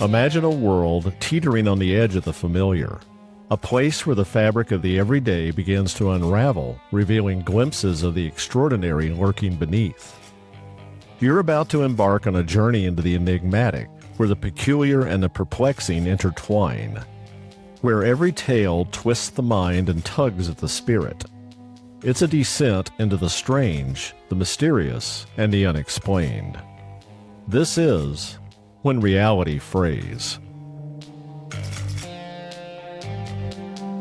Imagine a world teetering on the edge of the familiar, a place where the fabric of the everyday begins to unravel, revealing glimpses of the extraordinary lurking beneath. You're about to embark on a journey into the enigmatic, where the peculiar and the perplexing intertwine, where every tale twists the mind and tugs at the spirit. It's a descent into the strange, the mysterious, and the unexplained. This is When Reality Frays.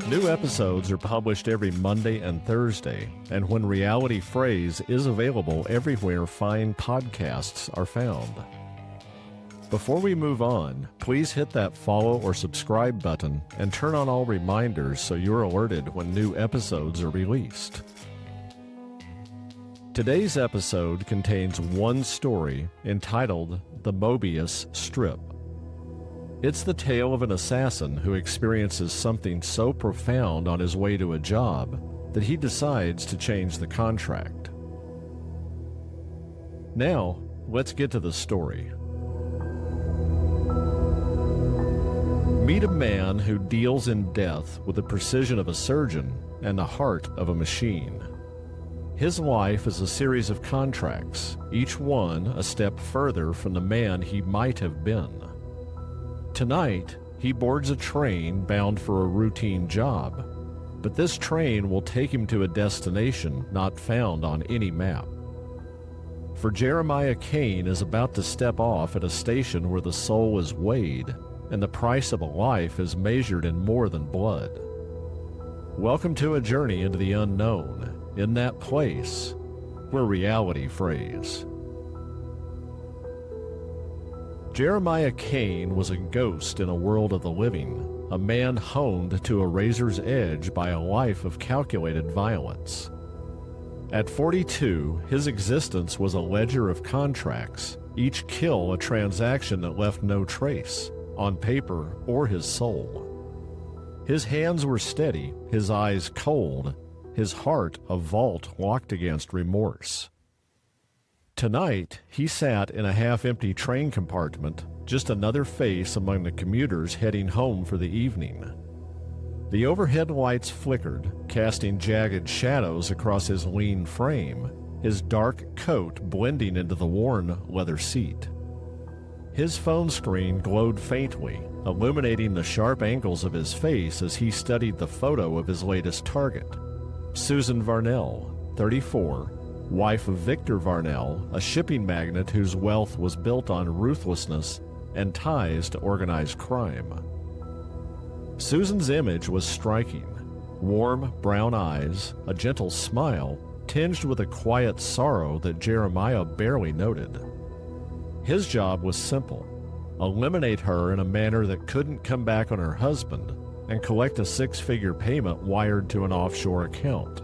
New episodes are published every Monday and Thursday, and When Reality Frays is available everywhere fine podcasts are found. Before we move on, please hit that follow or subscribe button and turn on all reminders so you're alerted when new episodes are released. Today's episode contains one story entitled The Mobius Strip. It's the tale of an assassin who experiences something so profound on his way to a job that he decides to change the contract. Now, let's get to the story. Meet a man who deals in death with the precision of a surgeon and the heart of a machine. His life is a series of contracts, each one a step further from the man he might have been. Tonight, he boards a train bound for a routine job, but this train will take him to a destination not found on any map. For Jeremiah Kane is about to step off at a station where the soul is weighed, and the price of a life is measured in more than blood. Welcome to a journey into the unknown, in that place where reality frays. Jeremiah Kane was a ghost in a world of the living, a man honed to a razor's edge by a life of calculated violence. At 42, his existence was a ledger of contracts, each kill a transaction that left no trace, on paper or his soul. His hands were steady, his eyes cold, his heart a vault locked against remorse. Tonight, he sat in a half-empty train compartment, just another face among the commuters heading home for the evening. The overhead lights flickered, casting jagged shadows across his lean frame, his dark coat blending into the worn leather seat. His phone screen glowed faintly, illuminating the sharp angles of his face as he studied the photo of his latest target. Susan Varnell, 34, wife of Victor Varnell, a shipping magnate whose wealth was built on ruthlessness and ties to organized crime. Susan's image was striking. Warm brown eyes, a gentle smile, tinged with a quiet sorrow that Jeremiah barely noted. His job was simple: eliminate her in a manner that couldn't come back on her husband and collect a six-figure payment wired to an offshore account.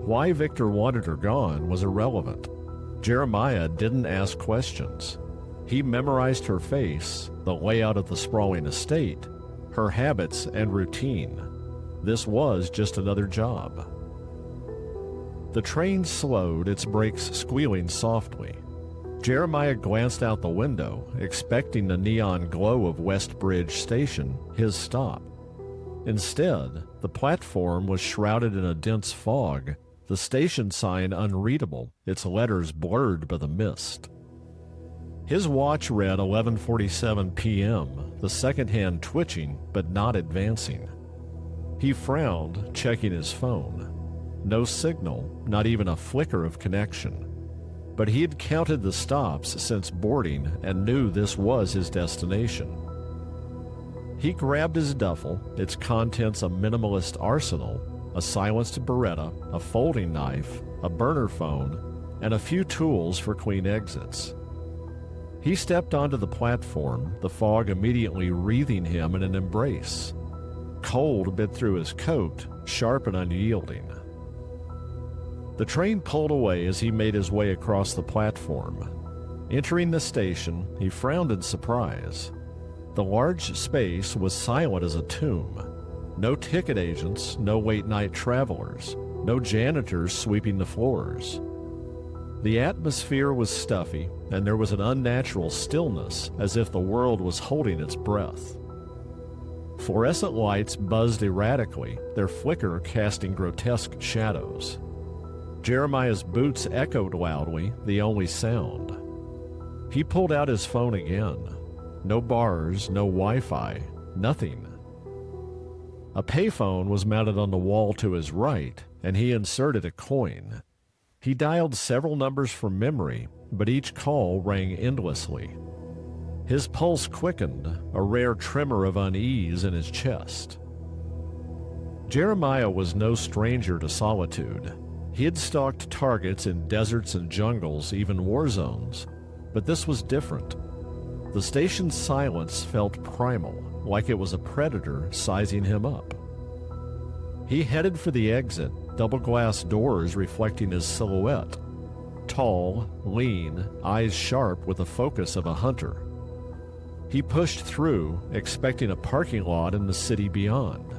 Why Victor wanted her gone was irrelevant. Jeremiah didn't ask questions. He memorized her face, the layout of the sprawling estate, her habits and routine. This was just another job. The train slowed, its brakes squealing softly. Jeremiah glanced out the window, expecting the neon glow of West Bridge Station, his stop. Instead, the platform was shrouded in a dense fog, the station sign unreadable, its letters blurred by the mist. His watch read 11:47 p.m., the second hand twitching but not advancing. He frowned, checking his phone. No signal, not even a flicker of connection. But he had counted the stops since boarding and knew this was his destination. He grabbed his duffel, its contents a minimalist arsenal, a silenced Beretta, a folding knife, a burner phone, and a few tools for clean exits. He stepped onto the platform, the fog immediately wreathing him in an embrace. Cold bit through his coat, sharp and unyielding. The train pulled away as he made his way across the platform. Entering the station, he frowned in surprise. The large space was silent as a tomb. No ticket agents, no late-night travelers, no janitors sweeping the floors. The atmosphere was stuffy, and there was an unnatural stillness, as if the world was holding its breath. Fluorescent lights buzzed erratically, their flicker casting grotesque shadows. Jeremiah's boots echoed loudly, the only sound. He pulled out his phone again. No bars, no Wi-Fi, nothing. A payphone was mounted on the wall to his right, and he inserted a coin. He dialed several numbers from memory, but each call rang endlessly. His pulse quickened, a rare tremor of unease in his chest. Jeremiah was no stranger to solitude. He had stalked targets in deserts and jungles, even war zones, but this was different. The station's silence felt primal, like it was a predator sizing him up. He headed for the exit, double-glass doors reflecting his silhouette. Tall, lean, eyes sharp with the focus of a hunter. He pushed through, expecting a parking lot in the city beyond.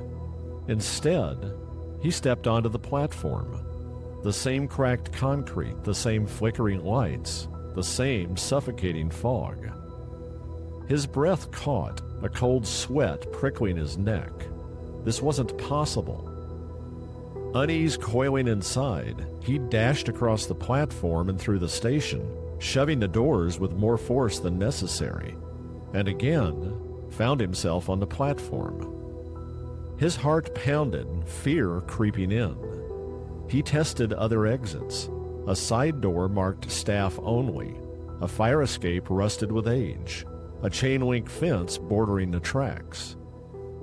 Instead, he stepped onto the platform. The same cracked concrete, the same flickering lights, the same suffocating fog. His breath caught, a cold sweat prickling his neck. This wasn't possible. Unease coiling inside, he dashed across the platform and through the station, shoving the doors with more force than necessary, and again found himself on the platform. His heart pounded, fear creeping in. He tested other exits. A side door marked staff only, a fire escape rusted with age, a chain-link fence bordering the tracks.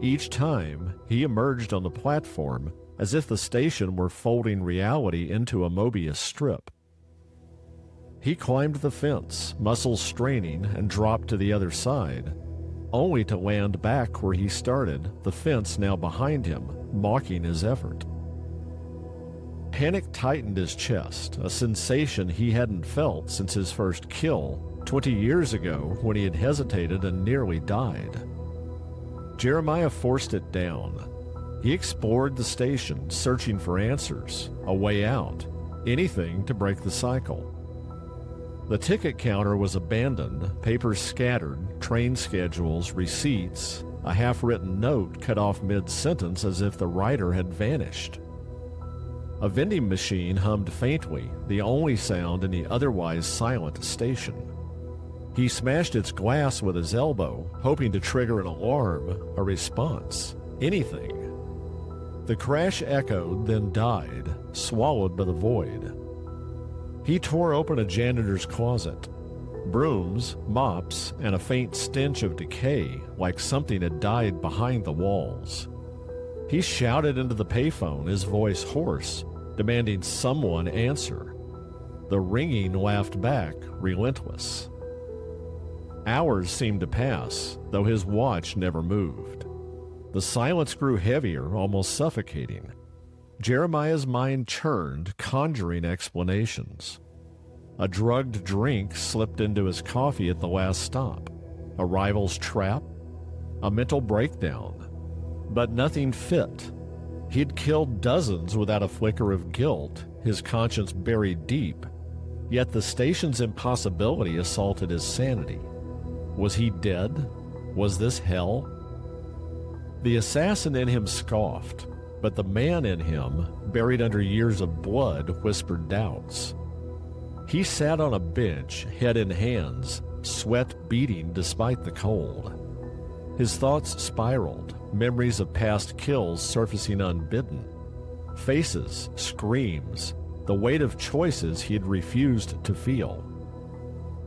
Each time, he emerged on the platform as if the station were folding reality into a Mobius strip. He climbed the fence, muscles straining, and dropped to the other side, only to land back where he started, the fence now behind him, mocking his effort. Panic tightened his chest, a sensation he hadn't felt since his first kill 20 years ago when he had hesitated and nearly died. Jeremiah forced it down. He explored the station, searching for answers, a way out, anything to break the cycle. The ticket counter was abandoned, papers scattered, train schedules, receipts, a half-written note cut off mid-sentence as if the writer had vanished. A vending machine hummed faintly, the only sound in the otherwise silent station. He smashed its glass with his elbow, hoping to trigger an alarm, a response, anything. The crash echoed, then died, swallowed by the void. He tore open a janitor's closet. Brooms, mops, and a faint stench of decay, like something had died behind the walls. He shouted into the payphone, his voice hoarse, demanding someone answer. The ringing laughed back, relentless. Hours seemed to pass, though his watch never moved. The silence grew heavier, almost suffocating. Jeremiah's mind churned, conjuring explanations. A drugged drink slipped into his coffee at the last stop. A rival's trap? A mental breakdown. But nothing fit. He'd killed dozens without a flicker of guilt, his conscience buried deep. Yet the station's impossibility assaulted his sanity. Was he dead? Was this hell? The assassin in him scoffed, but the man in him, buried under years of blood, whispered doubts. He sat on a bench, head in hands, sweat beating despite the cold. His thoughts spiraled, memories of past kills surfacing unbidden. Faces, screams, the weight of choices he had refused to feel.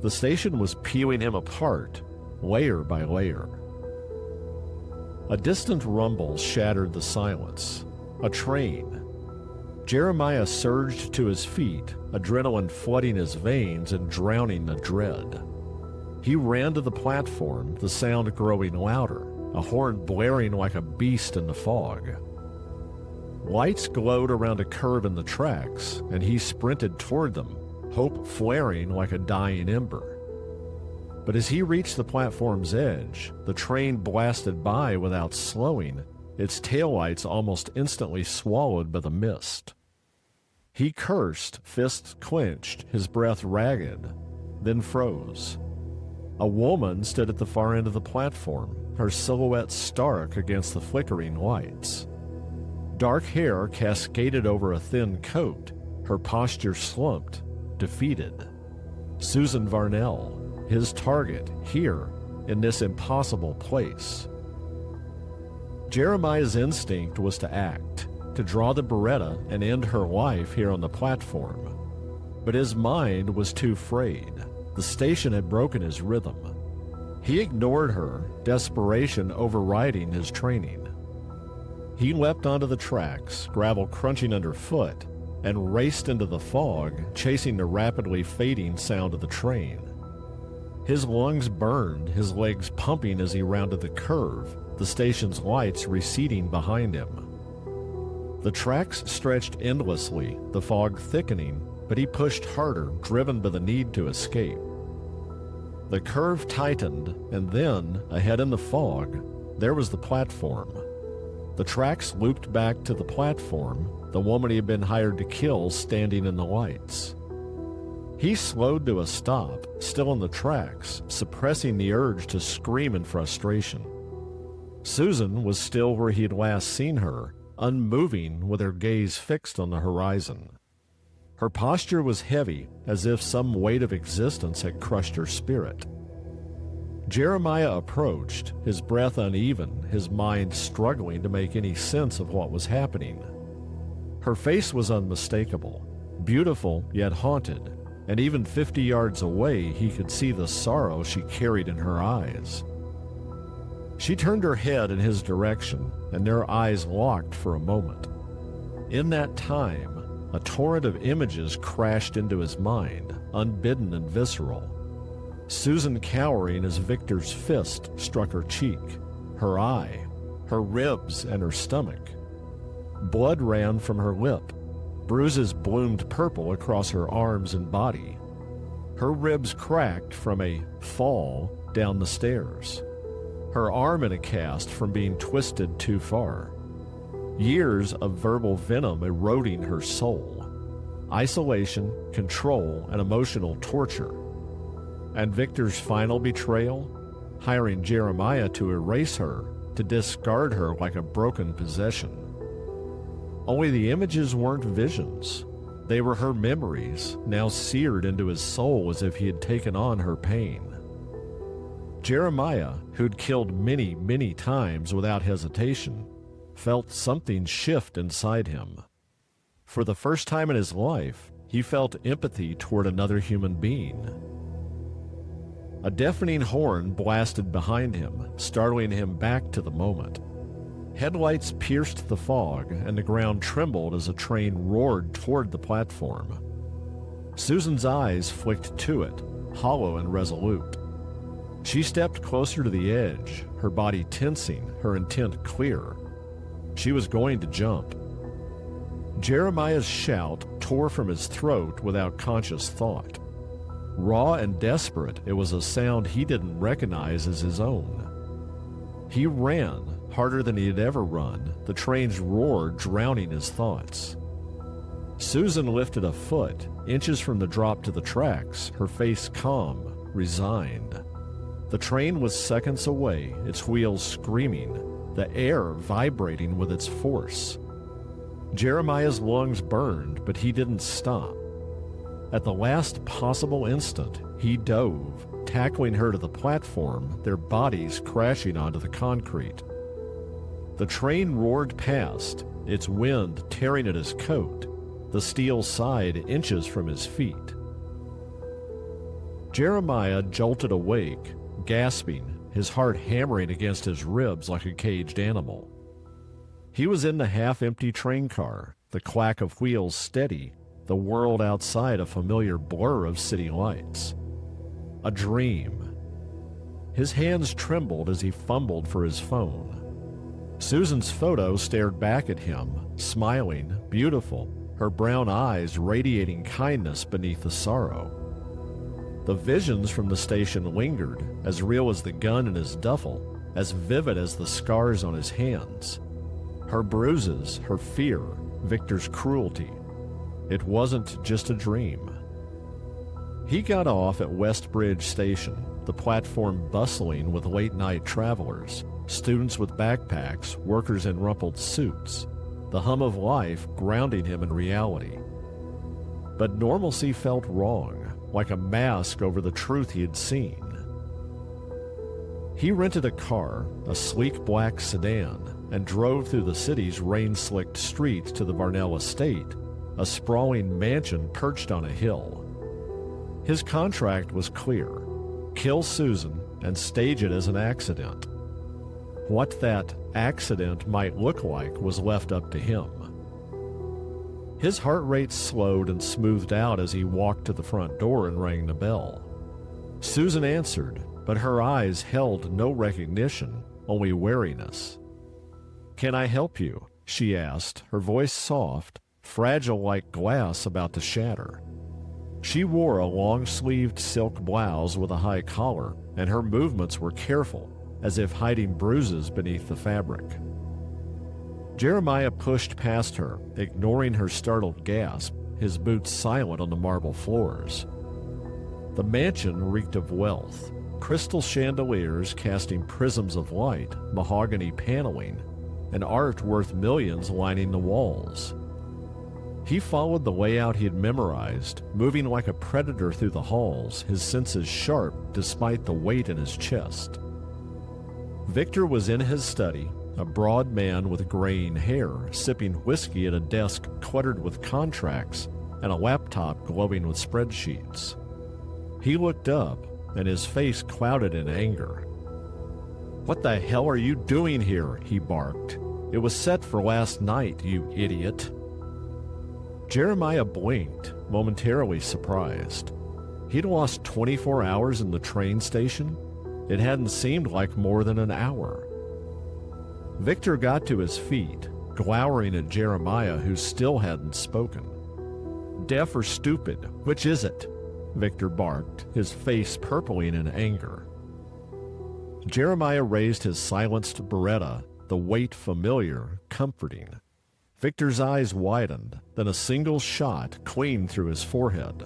The station was peeling him apart, layer by layer. A distant rumble shattered the silence. A train. Jeremiah surged to his feet, adrenaline flooding his veins and drowning the dread. He ran to the platform, the sound growing louder, a horn blaring like a beast in the fog. Lights glowed around a curve in the tracks, and he sprinted toward them, hope flaring like a dying ember. But as he reached the platform's edge, the train blasted by without slowing, its taillights almost instantly swallowed by the mist. He cursed, fists clenched, his breath ragged, then froze. A woman stood at the far end of the platform, her silhouette stark against the flickering lights. Dark hair cascaded over a thin coat, her posture slumped, defeated. Susan Varnell, his target, here, in this impossible place. Jeremiah's instinct was to act, to draw the Beretta and end her life here on the platform. But his mind was too frayed. The station had broken his rhythm. He ignored her, desperation overriding his training. He leapt onto the tracks, gravel crunching underfoot, and raced into the fog, chasing the rapidly fading sound of the train. His lungs burned, his legs pumping as he rounded the curve, the station's lights receding behind him. The tracks stretched endlessly, the fog thickening, but he pushed harder, driven by the need to escape. The curve tightened, and then, ahead in the fog, there was the platform. The tracks looped back to the platform, the woman he had been hired to kill standing in the lights. He slowed to a stop, still on the tracks, suppressing the urge to scream in frustration. Susan was still where he had last seen her, unmoving with her gaze fixed on the horizon. Her posture was heavy, as if some weight of existence had crushed her spirit. Jeremiah approached, his breath uneven, his mind struggling to make any sense of what was happening. Her face was unmistakable, beautiful yet haunted, and even 50 yards away he could see the sorrow she carried in her eyes. She turned her head in his direction, and their eyes locked for a moment. In that time, a torrent of images crashed into his mind, unbidden and visceral. Susan cowering as Victor's fist struck her cheek, her eye, her ribs, and her stomach. Blood ran from her lip. Bruises bloomed purple across her arms and body. Her ribs cracked from a fall down the stairs. Her arm in a cast from being twisted too far. Years of verbal venom eroding her soul. Isolation, control, and emotional torture. And Victor's final betrayal? Hiring Jeremiah to erase her, to discard her like a broken possession. Only the images weren't visions. They were her memories, now seared into his soul as if he had taken on her pain. Jeremiah, who'd killed many, many times without hesitation, felt something shift inside him. For the first time in his life, he felt empathy toward another human being. A deafening horn blasted behind him, startling him back to the moment. Headlights pierced the fog, and the ground trembled as a train roared toward the platform. Susan's eyes flicked to it, hollow and resolute. She stepped closer to the edge, her body tensing, her intent clear. She was going to jump. Jeremiah's shout tore from his throat without conscious thought. Raw and desperate, it was a sound he didn't recognize as his own. He ran, harder than he had ever run, the train's roar drowning his thoughts. Susan lifted a foot, inches from the drop to the tracks, her face calm, resigned. The train was seconds away, its wheels screaming, the air vibrating with its force. Jeremiah's lungs burned, but he didn't stop. At the last possible instant, he dove, tackling her to the platform, their bodies crashing onto the concrete. The train roared past, its wind tearing at his coat, the steel side inches from his feet. Jeremiah jolted awake, gasping, his heart hammering against his ribs like a caged animal. He was in the half-empty train car, the clack of wheels steady, the world outside a familiar blur of city lights. A dream. His hands trembled as he fumbled for his phone. Susan's photo stared back at him, smiling, beautiful, her brown eyes radiating kindness beneath the sorrow. The visions from the station lingered, as real as the gun in his duffel, as vivid as the scars on his hands. Her bruises, her fear, Victor's cruelty. It wasn't just a dream. He got off at Westbridge Station, the platform bustling with late-night travelers, students with backpacks, workers in rumpled suits, the hum of life grounding him in reality. But normalcy felt wrong, like a mask over the truth he had seen. He rented a car, a sleek black sedan, and drove through the city's rain-slicked streets to the Varnell estate, a sprawling mansion perched on a hill. His contract was clear: kill Susan and stage it as an accident. What that accident might look like was left up to him. His heart rate slowed and smoothed out as he walked to the front door and rang the bell. Susan answered, but her eyes held no recognition, only wariness. "Can I help you?" she asked, her voice soft, fragile like glass about to shatter. She wore a long-sleeved silk blouse with a high collar, and her movements were careful, as if hiding bruises beneath the fabric. Jeremiah pushed past her, ignoring her startled gasp, his boots silent on the marble floors. The mansion reeked of wealth, crystal chandeliers casting prisms of light, mahogany paneling, and art worth millions lining the walls. He followed the layout he had memorized, moving like a predator through the halls, his senses sharp despite the weight in his chest. Victor was in his study, a broad man with graying hair, sipping whiskey at a desk cluttered with contracts and a laptop glowing with spreadsheets. He looked up, and his face clouded in anger. "What the hell are you doing here?" he barked. "It was set for last night, you idiot." Jeremiah blinked, momentarily surprised. He'd lost 24 hours in the train station. It hadn't seemed like more than an hour. Victor got to his feet, glowering at Jeremiah, who still hadn't spoken. "Deaf or stupid, which is it?" Victor barked, his face purpling in anger. Jeremiah raised his silenced Beretta, the weight familiar, comforting. Victor's eyes widened, then a single shot clean through his forehead.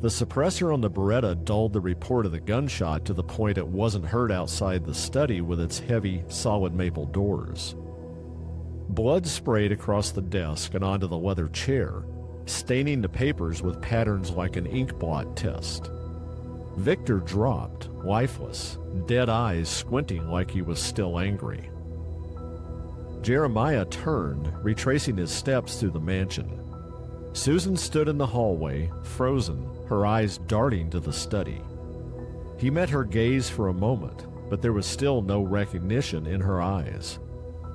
The suppressor on the Beretta dulled the report of the gunshot to the point it wasn't heard outside the study with its heavy, solid maple doors. Blood sprayed across the desk and onto the leather chair, staining the papers with patterns like an ink blot test. Victor dropped, lifeless, dead eyes squinting like he was still angry. Jeremiah turned, retracing his steps through the mansion. Susan stood in the hallway, frozen, her eyes darting to the study. He met her gaze for a moment, but there was still no recognition in her eyes.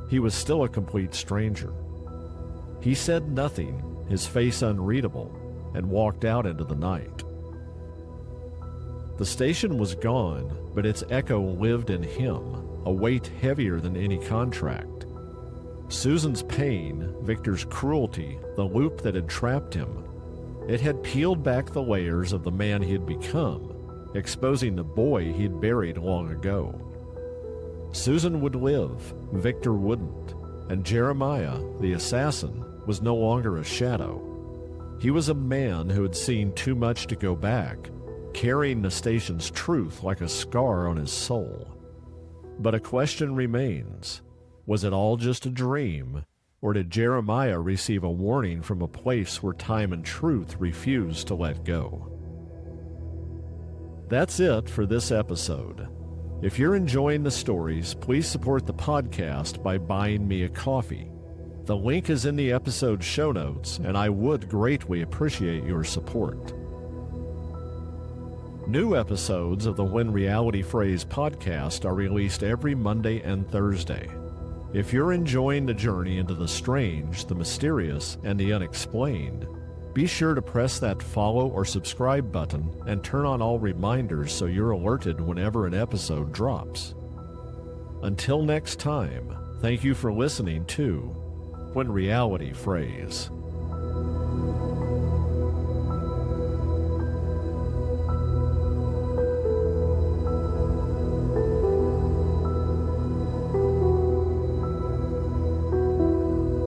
He was still a complete stranger. He said nothing, his face unreadable, and walked out into the night. The station was gone, but its echo lived in him, a weight heavier than any contract. Susan's pain, Victor's cruelty, the loop that had trapped him. It had peeled back the layers of the man he had become, exposing the boy he'd buried long ago. Susan would live, Victor wouldn't, and Jeremiah, the assassin, was no longer a shadow. He was a man who had seen too much to go back, carrying the station's truth like a scar on his soul. But a question remains. Was it all just a dream, or did Jeremiah receive a warning from a place where time and truth refused to let go? That's it for this episode. If you're enjoying the stories, please support the podcast by buying me a coffee. The link is in the episode show notes, and I would greatly appreciate your support. New episodes of the When Reality Frays podcast are released every Monday and Thursday. If you're enjoying the journey into the strange, the mysterious, and the unexplained, be sure to press that follow or subscribe button and turn on all reminders so you're alerted whenever an episode drops. Until next time, thank you for listening to When Reality Frays.